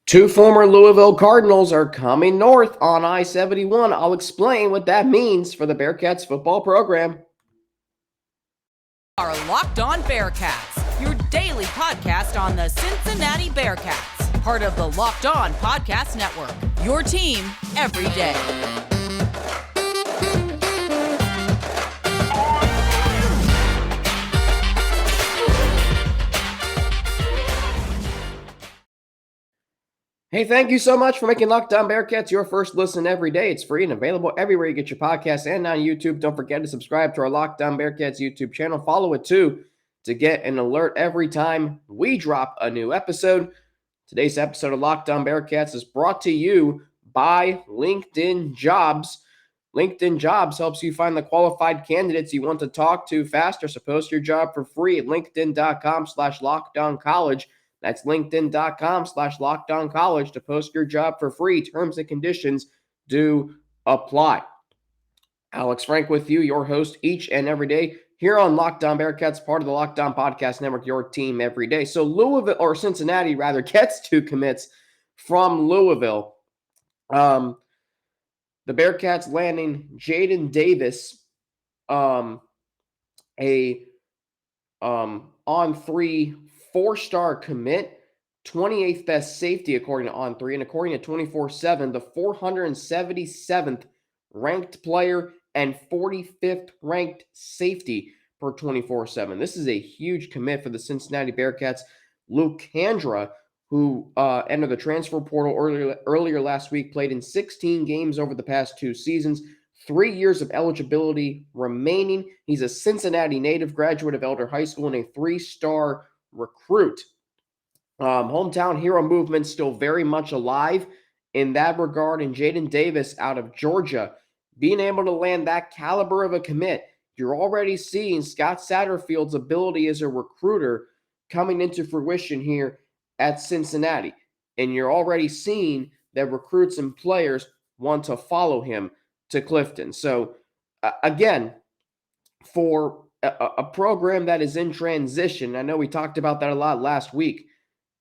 Two former Louisville Cardinals are coming north on I-71. I'll explain what that means for the Bearcats football program. Are Locked On Bearcats, your daily podcast on the Cincinnati Bearcats, part of the Locked On Podcast Network, your team every day. Hey, thank you so much for making Locked On Bearcats your first listen every day. It's free and available everywhere you get your podcasts and on YouTube. Don't forget to subscribe to our Locked On Bearcats YouTube channel. Follow it too to get an alert every time we drop a new episode. Today's episode of Locked On Bearcats is brought to you by LinkedIn Jobs. LinkedIn Jobs helps you find the qualified candidates you want to talk to faster. So post your job for free at linkedin.com/lockedoncollege. That's linkedin.com/lockedoncollege to post your job for free. Terms and conditions do apply. Alex Frank with you, your host each and every day here on Locked On Bearcats, part of the Locked On Podcast Network, your team every day. So Cincinnati gets two commits from Louisville. The Bearcats landing Jaden Davis, a on-3 four-star commit, 28th best safety according to On3, and according to 24/7, the 477th ranked player and 45th ranked safety per 24/7. This is a huge commit for the Cincinnati Bearcats. Luke Handra, who entered the transfer portal earlier last week, played in 16 games over the past two seasons. 3 years of eligibility remaining. He's a Cincinnati native, graduate of Elder High School, and a three-star recruit. Hometown hero movement still very much alive in that regard. And Jaden Davis out of Georgia, being able to land that caliber of a commit, you're already seeing Scott Satterfield's ability as a recruiter coming into fruition here at Cincinnati. And you're already seeing that recruits and players want to follow him to Clifton. So, again, for a program that is in transition, I know we talked about that a lot last week,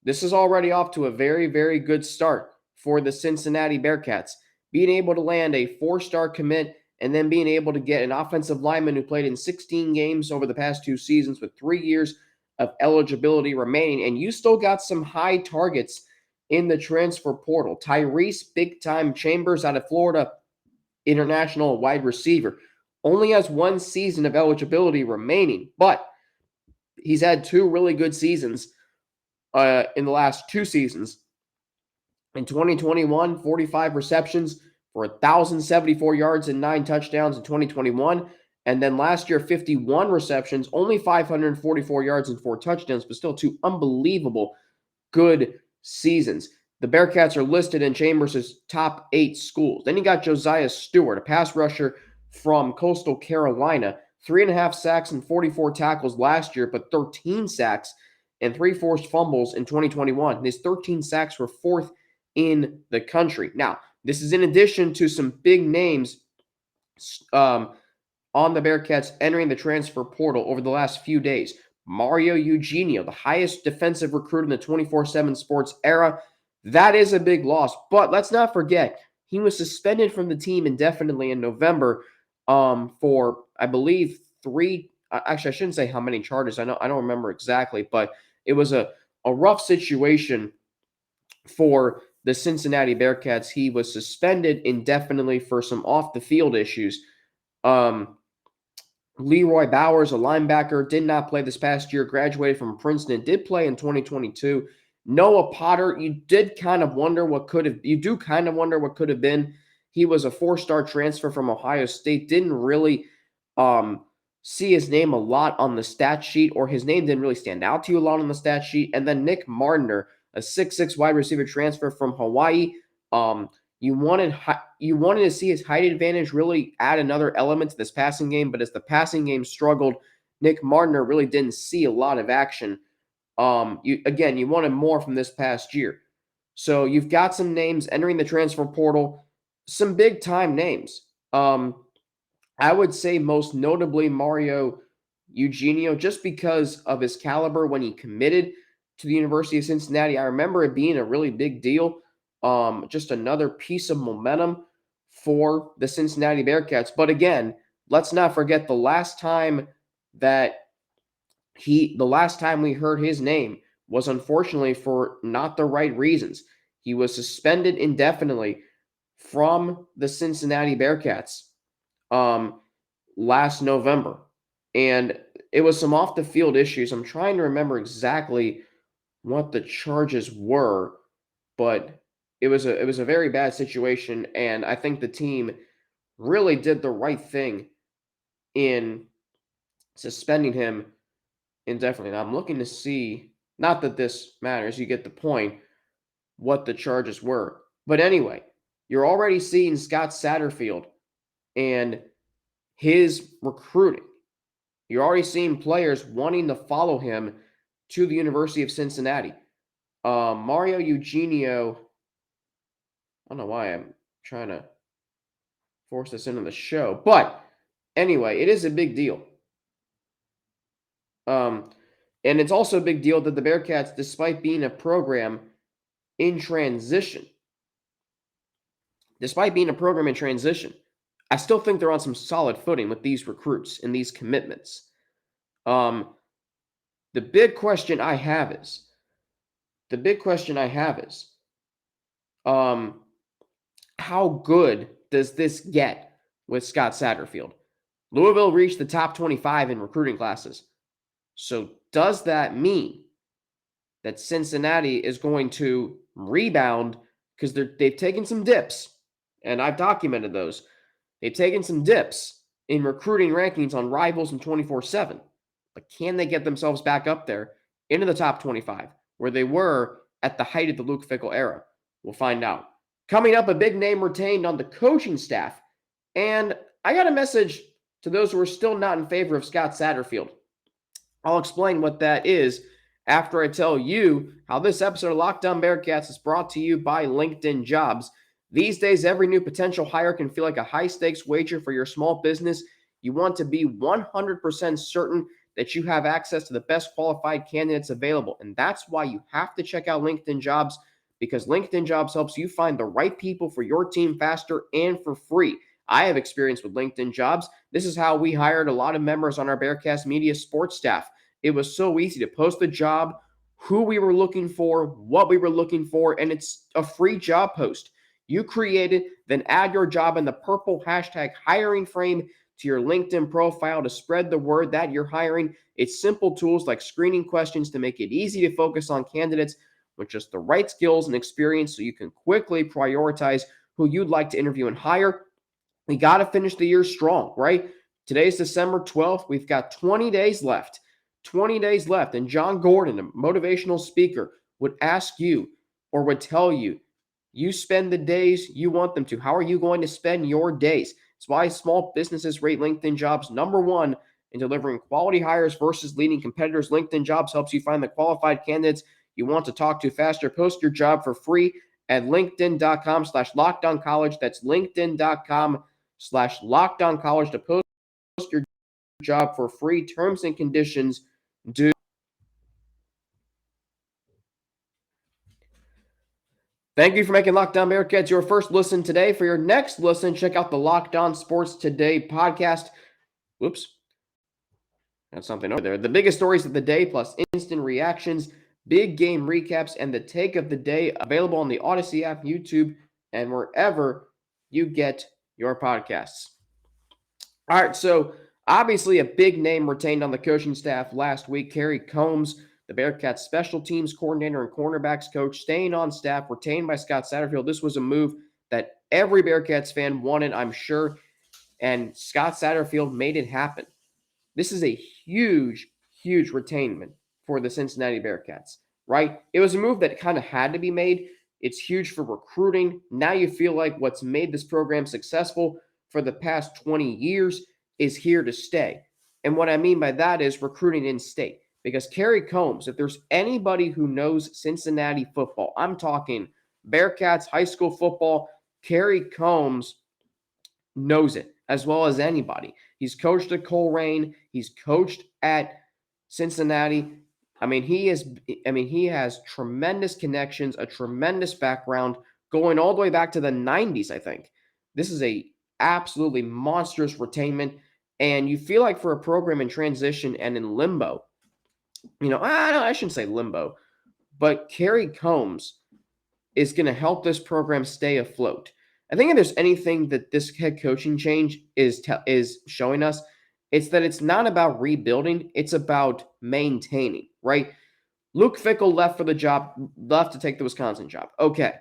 this is already off to a very, very good start for the Cincinnati Bearcats. Being able to land a four-star commit and then being able to get an offensive lineman who played in 16 games over the past two seasons with 3 years of eligibility remaining. And you still got some high targets in the transfer portal. Tyrese big-time Chambers out of Florida, international wide receiver, only has 1 season of eligibility remaining, but he's had 2 really good seasons in the last 2 seasons. In 2021, 45 receptions for 1,074 yards and 9 touchdowns in 2021. And then last year, 51 receptions, only 544 yards and 4 touchdowns, but still 2 unbelievable good seasons. The Bearcats are listed in Chambers' top 8 schools. Then you got Josiah Stewart, a pass rusher from Coastal Carolina, 3.5 sacks and 44 tackles last year, but 13 sacks and 3 forced fumbles in 2021. And his 13 sacks were 4th in the country. Now, this is in addition to some big names on the Bearcats entering the transfer portal over the last few days. Mario Eugenio, the highest defensive recruit in the 24/7 sports era. That is a big loss. But let's not forget, he was suspended from the team indefinitely in November for, I believe, 3. Actually, I shouldn't say how many charges. I don't remember exactly, but it was a rough situation for the Cincinnati Bearcats. He was suspended indefinitely for some off-the-field issues. Leroy Bowers, a linebacker, did not play this past year, graduated from Princeton, did play in 2022. Noah Potter, you do kind of wonder what could have been. He was a 4-star transfer from Ohio State, didn't really see his name a lot on the stat sheet, or his name didn't really stand out to you a lot on the stat sheet. And then Nick Martiner, a 6'6" wide receiver transfer from Hawaii. You wanted to see his height advantage really add another element to this passing game, but as the passing game struggled, Nick Martiner really didn't see a lot of action. You wanted more from this past year. So you've got some names entering the transfer portal, some big-time names. I would say most notably Mario Eugenio, just because of his caliber when he committed. to the University of Cincinnati. I remember it being a really big deal. Just another piece of momentum for the Cincinnati Bearcats. But again, let's not forget the last time we heard his name was unfortunately for not the right reasons. He was suspended indefinitely from the Cincinnati Bearcats last November. And it was some off the field issues. I'm trying to remember exactly what the charges were, but it was a very bad situation, and I think the team really did the right thing in suspending him indefinitely. Now I'm looking to see, not that this matters, you get the point, what the charges were. But anyway, you're already seeing Scott Satterfield and his recruiting. You're already seeing players wanting to follow him to the University of Cincinnati. Mario Eugenio, I don't know why I'm trying to force this into the show, but anyway, it is a big deal. And it's also a big deal that the Bearcats, despite being a program in transition, I still think they're on some solid footing with these recruits and these commitments. The big question I have is, how good does this get with Scott Satterfield? Louisville reached the top 25 in recruiting classes. So does that mean that Cincinnati is going to rebound? Because they've taken some dips, and I've documented those. They've taken some dips in recruiting rankings on Rivals and 24/7. But can they get themselves back up there into the top 25, where they were at the height of the Luke Fickell era? We'll find out. Coming up, a big name retained on the coaching staff. And I got a message to those who are still not in favor of Scott Satterfield. I'll explain what that is after I tell you how this episode of Locked On Bearcats is brought to you by LinkedIn Jobs. These days, every new potential hire can feel like a high-stakes wager for your small business. You want to be 100% certain that you have access to the best qualified candidates available. And that's why you have to check out LinkedIn Jobs, because LinkedIn Jobs helps you find the right people for your team faster and for free. I have experience with LinkedIn Jobs. This is how we hired a lot of members on our Bearcats Media sports staff. It was so easy to post the job, who we were looking for, what we were looking for, and it's a free job post. You create it, then add your job in the purple hashtag hiring frame to your LinkedIn profile to spread the word that you're hiring. It's simple tools like screening questions to make it easy to focus on candidates with just the right skills and experience so you can quickly prioritize who you'd like to interview and hire. We got to finish the year strong, right? Today's December 12th. We've got 20 days left. 20 days left. And John Gordon, a motivational speaker, would ask you or would tell you, you spend the days you want them to. How are you going to spend your days? It's why small businesses rate LinkedIn Jobs number one in delivering quality hires versus leading competitors. LinkedIn Jobs helps you find the qualified candidates you want to talk to faster. Post your job for free at linkedin.com/lockedoncollege. That's linkedin.com/lockedoncollege to post your job for free. Terms and conditions do. Thank you for making Locked On Bearcats your first listen today. For your next listen, check out the Locked On Sports Today podcast. Whoops. That's something over there. The biggest stories of the day, plus instant reactions, big game recaps, and the take of the day, available on the Odyssey app, YouTube, and wherever you get your podcasts. All right, so obviously a big name retained on the coaching staff last week. Kerry Coombs, the Bearcats special teams coordinator and cornerbacks coach, staying on staff, retained by Scott Satterfield. This was a move that every Bearcats fan wanted, I'm sure, and Scott Satterfield made it happen. This is a huge, huge retainment for the Cincinnati Bearcats, right? It was a move that kind of had to be made. It's huge for recruiting. Now you feel like what's made this program successful for the past 20 years is here to stay. And what I mean by that is recruiting in state. Because Kerry Coombs, if there's anybody who knows Cincinnati football, I'm talking Bearcats high school football, Kerry Coombs knows it as well as anybody. He's coached at Coleraine. He's coached at Cincinnati. He has tremendous connections, a tremendous background going all the way back to the 90s, I think. This is a absolutely monstrous retainment, and you feel like for a program in transition and in limbo, I shouldn't say limbo, but Kerry Coombs is going to help this program stay afloat. I think if there's anything that this head coaching change is showing us, it's that it's not about rebuilding, it's about maintaining, right? Luke Fickell left to take the Wisconsin job. Okay.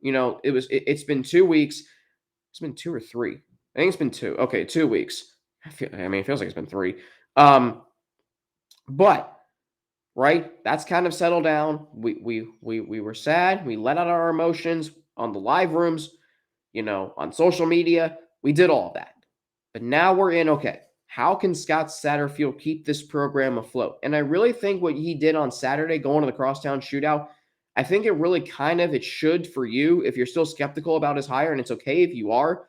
It's been 2 weeks. It's been 2 or 3. I think it's been 2. Okay, 2 weeks. It feels like it's been 3. But right, that's kind of settled down. We were sad. We let out our emotions on the live rooms, on social media. We did all of that. But now we're in, okay, how can Scott Satterfield keep this program afloat? And I really think what he did on Saturday, going to the Crosstown Shootout, I think it really it should for you if you're still skeptical about his hire, and it's okay if you are.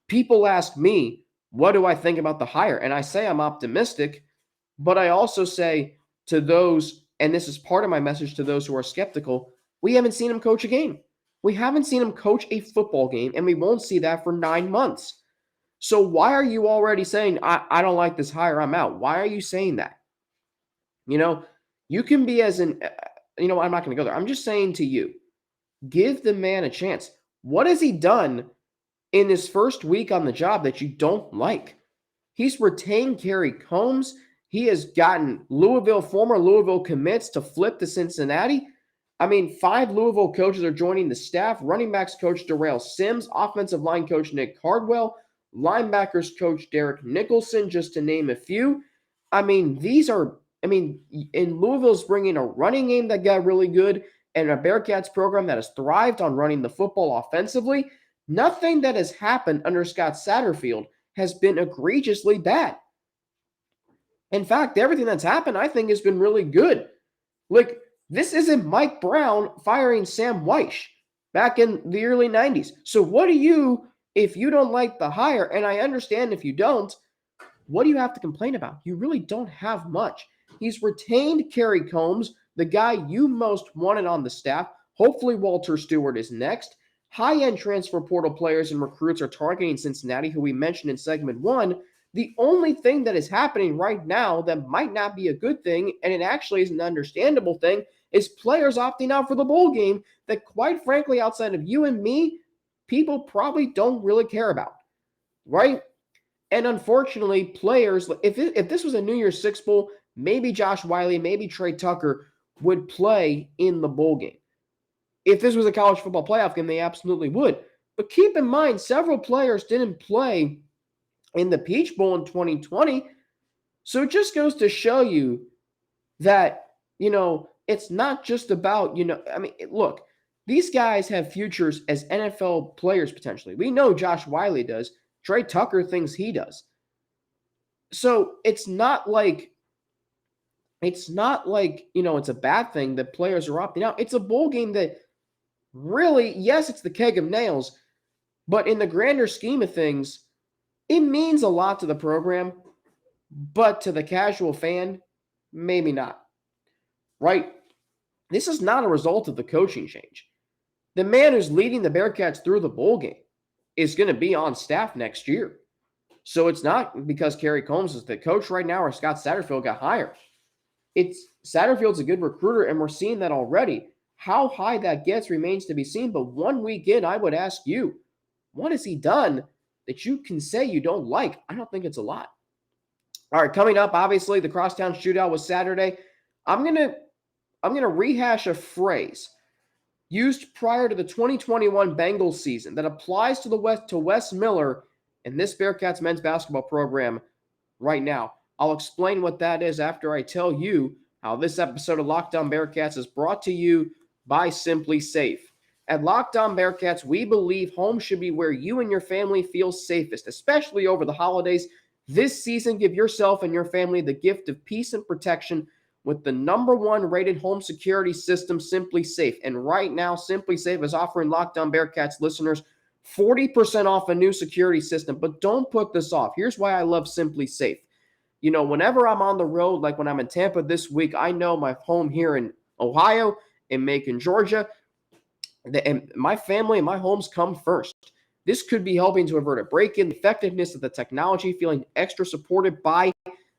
People ask me, what do I think about the hire? And I say I'm optimistic, but I also say to those, and this is part of my message to those who are skeptical, we haven't seen him coach a game. We haven't seen him coach a football game, and we won't see that for 9 months. So why are you already saying, I don't like this hire, I'm out? Why are you saying that? You can be I'm not going to go there. I'm just saying to you, give the man a chance. What has he done in his first week on the job that you don't like? He's retained Kerry Coombs. He has gotten former Louisville commits to flip to Cincinnati. 5 Louisville coaches are joining the staff. Running backs coach Darrell Sims, offensive line coach Nick Cardwell, linebackers coach Derek Nicholson, just to name a few. And Louisville's bringing a running game that got really good and a Bearcats program that has thrived on running the football offensively. Nothing that has happened under Scott Satterfield has been egregiously bad. In fact, everything that's happened, I think, has been really good. Like, this isn't Mike Brown firing Sam Weish back in the early 90s. So if you don't like the hire, and I understand if you don't, what do you have to complain about? You really don't have much. He's retained Kerry Coombs, the guy you most wanted on the staff. Hopefully Walter Stewart is next. High-end transfer portal players and recruits are targeting Cincinnati, who we mentioned in segment 1. The only thing that is happening right now that might not be a good thing, and it actually is an understandable thing, is players opting out for the bowl game that, quite frankly, outside of you and me, people probably don't really care about, right? And unfortunately, players, if this was a New Year's Six Bowl, maybe Josh Wiley, maybe Trey Tucker would play in the bowl game. If this was a college football playoff game, they absolutely would. But keep in mind, several players didn't play in the Peach Bowl in 2020. So it just goes to show you that, it's not just about, look, these guys have futures as NFL players potentially. We know Josh Wiley does. Trey Tucker thinks he does. So it's not like, it's a bad thing that players are opting out. It's a bowl game that really, yes, it's the keg of nails, but in the grander scheme of things, it means a lot to the program, but to the casual fan, maybe not. Right? This is not a result of the coaching change. The man who's leading the Bearcats through the bowl game is going to be on staff next year. So it's not because Kerry Coombs is the coach right now or Scott Satterfield got hired. Satterfield's a good recruiter, and we're seeing that already. How high that gets remains to be seen, but 1 week in, I would ask you, what has he done that you can say you don't like? I don't think it's a lot. All right, coming up, obviously, the Crosstown Shootout was Saturday. I'm gonna rehash a phrase used prior to the 2021 Bengals season that applies to Wes Miller and this Bearcats men's basketball program right now. I'll explain what that is after I tell you how this episode of Locked On Bearcats is brought to you by Simply Safe. At Locked On Bearcats, we believe home should be where you and your family feel safest, especially over the holidays. This season, give yourself and your family the gift of peace and protection with the #1 rated home security system, Simply Safe. And right now, Simply Safe is offering Locked On Bearcats listeners 40% off a new security system. But don't put this off. Here's why I love Simply Safe. Whenever I'm on the road, like when I'm in Tampa this week, I know my home here in Ohio, in Macon, Georgia, and my family and my homes come first. This could be helping to avert a break-in, the effectiveness of the technology, feeling extra supported by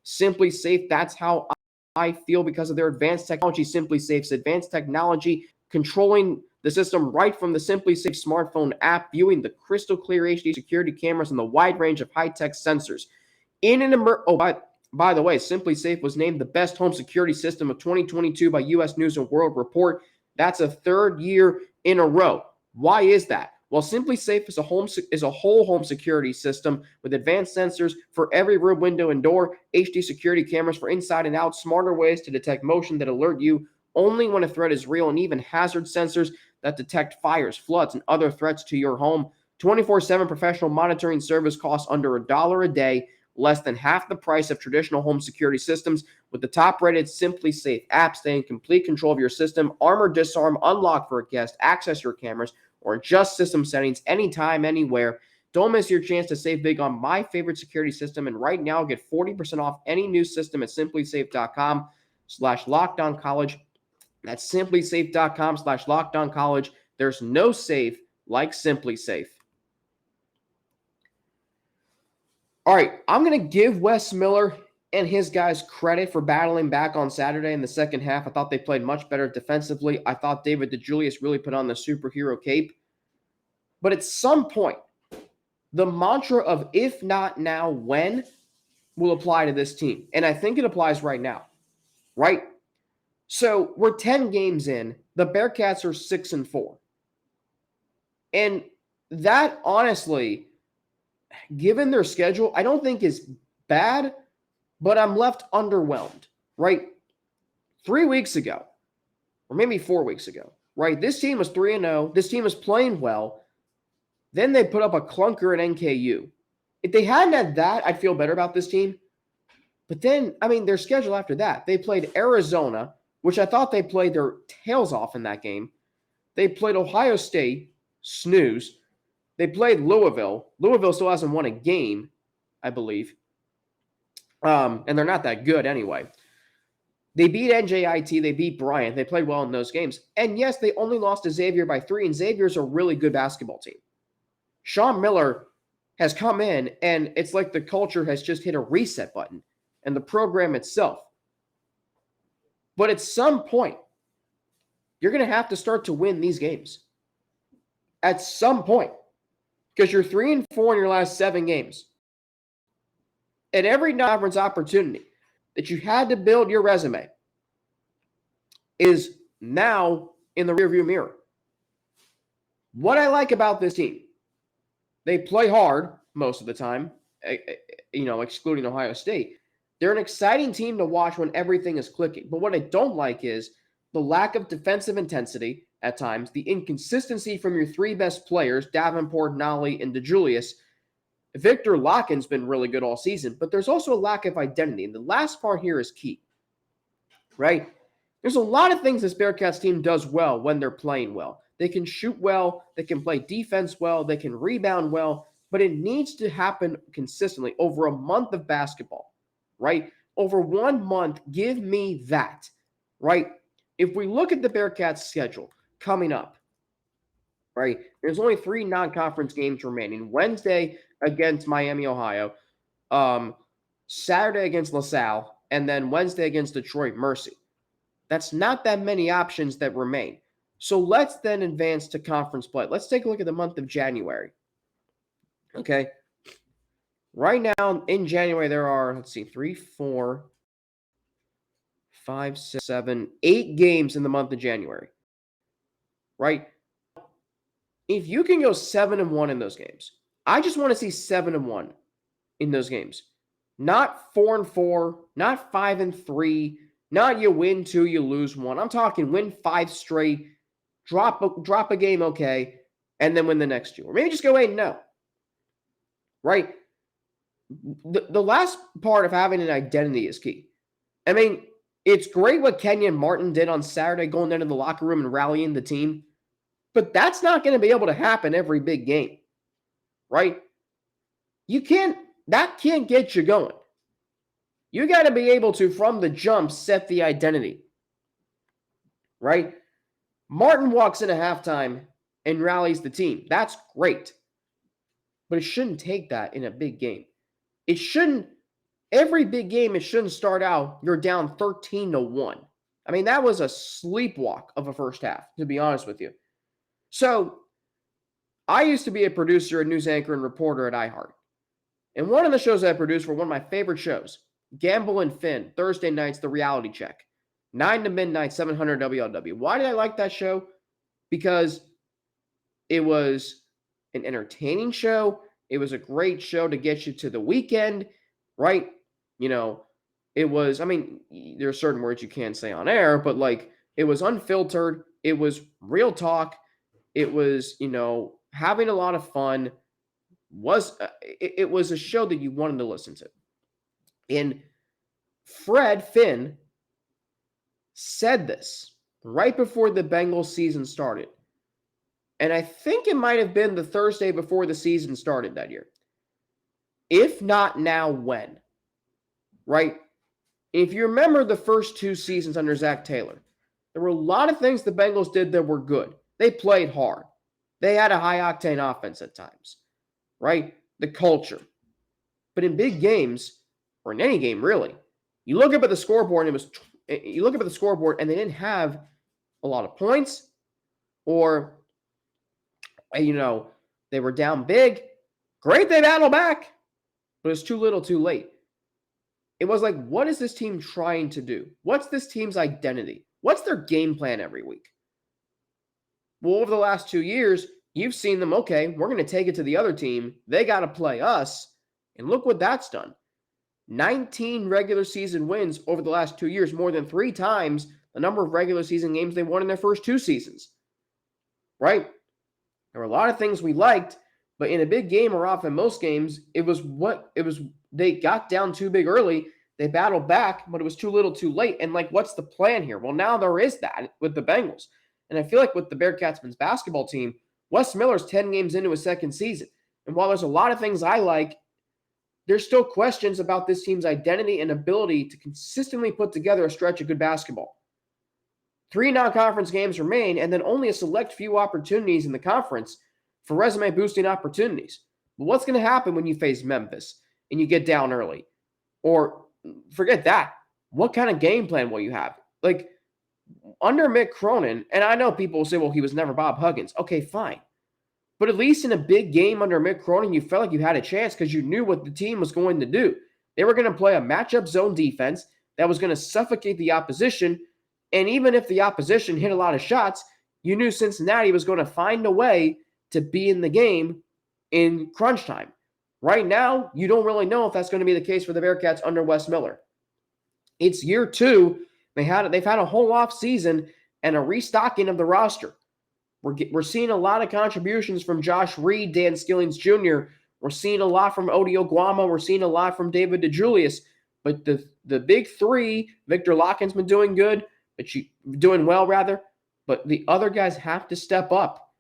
Simply Safe. That's how I feel because of their advanced technology. Simply Safe's advanced technology, controlling the system right from the Simply Safe smartphone app, viewing the crystal clear HD security cameras and the wide range of high-tech sensors. By the way, Simply Safe was named the best home security system of 2022 by U.S. News and World Report. That's a third year in a row. Why is that? Well, Simply Safe is a whole home security system with advanced sensors for every room, window, and door, HD security cameras for inside and out, smarter ways to detect motion that alert you only when a threat is real, and even hazard sensors that detect fires, floods, and other threats to your home. 24/7 professional monitoring service costs under $1 a day, less than half the price of traditional home security systems. With the top-rated Simply Safe app, stay in complete control of your system, arm or disarm, unlock for a guest, access your cameras, or adjust system settings anytime, anywhere. Don't miss your chance to save big on my favorite security system. And right now, get 40% off any new system at simplysafe.com/lockedoncollege. That's simplysafe.com/lockedoncollege. There's no safe like Simply Safe. All right, I'm going to give Wes Miller and his guys credit for battling back on Saturday in the second half. I thought they played much better defensively. I thought David DeJulius really put on the superhero cape. But at some point, the mantra of if not now, when will apply to this team. And I think it applies right now, right? So we're 10 games in. The Bearcats are 6-4. And that, honestly, given their schedule, I don't think is bad, but I'm left underwhelmed, right? 3 weeks ago, or maybe 4 weeks ago, right? This team was 3-0. This team was playing well. Then they put up a clunker at NKU. If they hadn't had that, I'd feel better about this team. But then, their schedule after that, they played Arizona, which I thought they played their tails off in that game. They played Ohio State, snooze. They played Louisville. Louisville still hasn't won a game, I believe. And they're not that good anyway. They beat NJIT. They beat Bryant. They played well in those games. And yes, they only lost to Xavier by 3, and Xavier's a really good basketball team. Sean Miller has come in, and it's like the culture has just hit a reset button, and the program itself. But at some point, you're going to have to start to win these games. At some point. Because you're 3-4 in your last 7 games. At every conference opportunity that you had to build your resume is now in the rearview mirror. What I like about this team, they play hard most of the time, excluding Ohio State. They're an exciting team to watch when everything is clicking. But what I don't like is the lack of defensive intensity at times, the inconsistency from your 3 best players, Davenport, Nolly, and DeJulius. Victor Locken's been really good all season, but there's also a lack of identity. And the last part here is key, right? There's a lot of things this Bearcats team does well when they're playing well. They can shoot well, they can play defense well, they can rebound well, but it needs to happen consistently over a month of basketball, right? Over 1 month, give me that, right? If we look at the Bearcats' schedule coming up, right, there's only 3 non-conference games remaining. Wednesday against Miami, Ohio, Saturday against LaSalle, and then Wednesday against Detroit Mercy. That's not that many options that remain. So let's then advance to conference play. Let's take a look at the month of January. Okay. Right now in January, there are, 3, 4, 5, 6, 7, 8 games in the month of January. Right? If you can go 7-1 in those games, I just want to see 7-1 in those games. Not 4-4, not 5-3, not you win 2, you lose 1. I'm talking win 5 straight, drop a game, okay, and then win the next 2. Or maybe just go 8-0. Right? The last part of having an identity is key. It's great what Kenyon Martin did on Saturday, going into the locker room and rallying the team. But that's not going to be able to happen every big game, right? That can't get you going. You got to be able to, from the jump, set the identity, right? Martin walks in at halftime and rallies the team. That's great. But it shouldn't take that in a big game. It shouldn't, every big game, it shouldn't start out, you're down 13-1. I mean, that was a sleepwalk of a first half, to be honest with you. So, I used to be a producer, a news anchor, and reporter at iHeart. And one of the shows I produced were one of my favorite shows, Gamble and Finn, Thursday nights, The Reality Check, 9 to midnight, 700 WLW. Why did I like that show? Because it was an entertaining show. It was a great show to get you to the weekend, right? You know, it was, I mean, there are certain words you can't say on air, but like, it was unfiltered. It was real talk. It was, having a lot of fun. It was a show that you wanted to listen to. And Finn said this right before the Bengals season started. And I think it might have been the Thursday before the season started that year. If not now, when? Right? If you remember the first two seasons under Zach Taylor, there were a lot of things the Bengals did that were good. They played hard. They had a high-octane offense at times, right? The culture. But in big games, or in any game really, you look up at the scoreboard and they didn't have a lot of points, or they were down big. Great, they battled back, but it's too little, too late. It was like, what is this team trying to do? What's this team's identity? What's their game plan every week? Well, over the last 2 years, you've seen them, okay, we're going to take it to the other team. They got to play us. And look what that's done. 19 regular season wins over the last 2 years, more than 3 times the number of regular season games they won in their first 2 seasons. Right? There were a lot of things we liked, but in a big game or often most games, they got down too big early. They battled back, but it was too little, too late. And what's the plan here? Well, now there is that with the Bengals. And I feel like with the Bearcats men's basketball team, Wes Miller's 10 games into his second season. And while there's a lot of things I like, there's still questions about this team's identity and ability to consistently put together a stretch of good basketball. 3 non-conference games remain, and then only a select few opportunities in the conference for resume-boosting opportunities. But what's going to happen when you face Memphis and you get down early? Or forget that. What kind of game plan will you have? Under Mick Cronin, and I know people will say, well, he was never Bob Huggins. Okay, fine. But at least in a big game under Mick Cronin, you felt like you had a chance because you knew what the team was going to do. They were going to play a matchup zone defense that was going to suffocate the opposition. And even if the opposition hit a lot of shots, you knew Cincinnati was going to find a way to be in the game in crunch time. Right now, you don't really know if that's going to be the case for the Bearcats under Wes Miller. It's year 2. They've had a whole off season and a restocking of the roster. We're seeing a lot of contributions from Josh Reed, Dan Skillings Jr. We're seeing a lot from Odi Oguama. We're seeing a lot from David DeJulius. But the big 3, Victor Lakhin's been doing good, doing well rather. But the other guys have to step up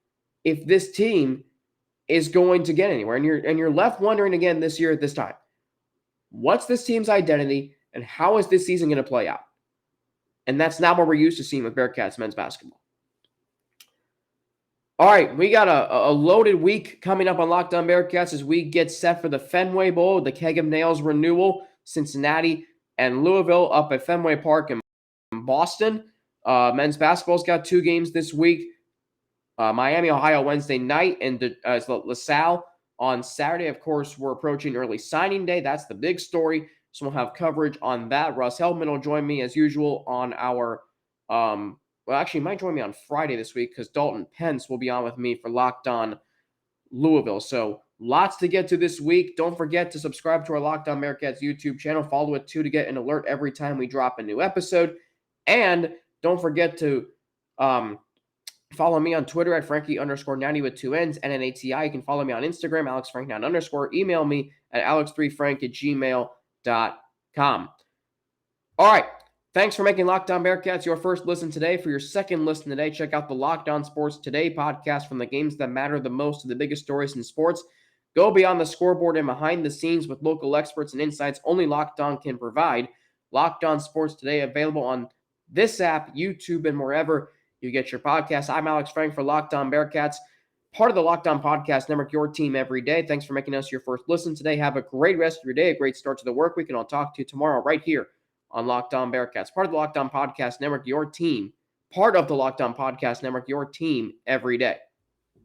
if this team is going to get anywhere. And you're left wondering again this year at this time, what's this team's identity and how is this season going to play out? And that's not what we're used to seeing with Bearcats men's basketball. All right, we got a loaded week coming up on Locked On Bearcats as we get set for the Fenway Bowl, the Keg of Nails renewal, Cincinnati and Louisville up at Fenway Park in Boston. Men's basketball's got 2 games this week. Miami, Ohio, Wednesday night, and LaSalle on Saturday. Of course, we're approaching early signing day. That's the big story. So we'll have coverage on that. Russ Heldman will join me as usual on our he might join me on Friday this week because Dalton Pence will be on with me for Locked On Louisville. So lots to get to this week. Don't forget to subscribe to our Locked On Bearcats YouTube channel. Follow it too to get an alert every time we drop a new episode. And don't forget to follow me on Twitter at Frankie_Natty with 2 N's, NNATI. You can follow me on Instagram, AlexFrank9_. Email me at alex3frank@gmail.com. All right. Thanks for making Locked On Bearcats your first listen today. For your second listen today, check out the Locked On Sports Today podcast from the games that matter the most to the biggest stories in sports. Go beyond the scoreboard and behind the scenes with local experts and insights only Locked On can provide. Locked On Sports Today, available on this app, YouTube, and wherever you get your podcasts. I'm Alex Frank for Locked On Bearcats, part of the Locked On Podcast Network, your team every day. Thanks for making us your first listen today. Have a great rest of your day, a great start to the work week, and I'll talk to you tomorrow right here on Locked On Bearcats, part of the Locked On Podcast Network, your team, part of the Locked On Podcast Network, your team every day.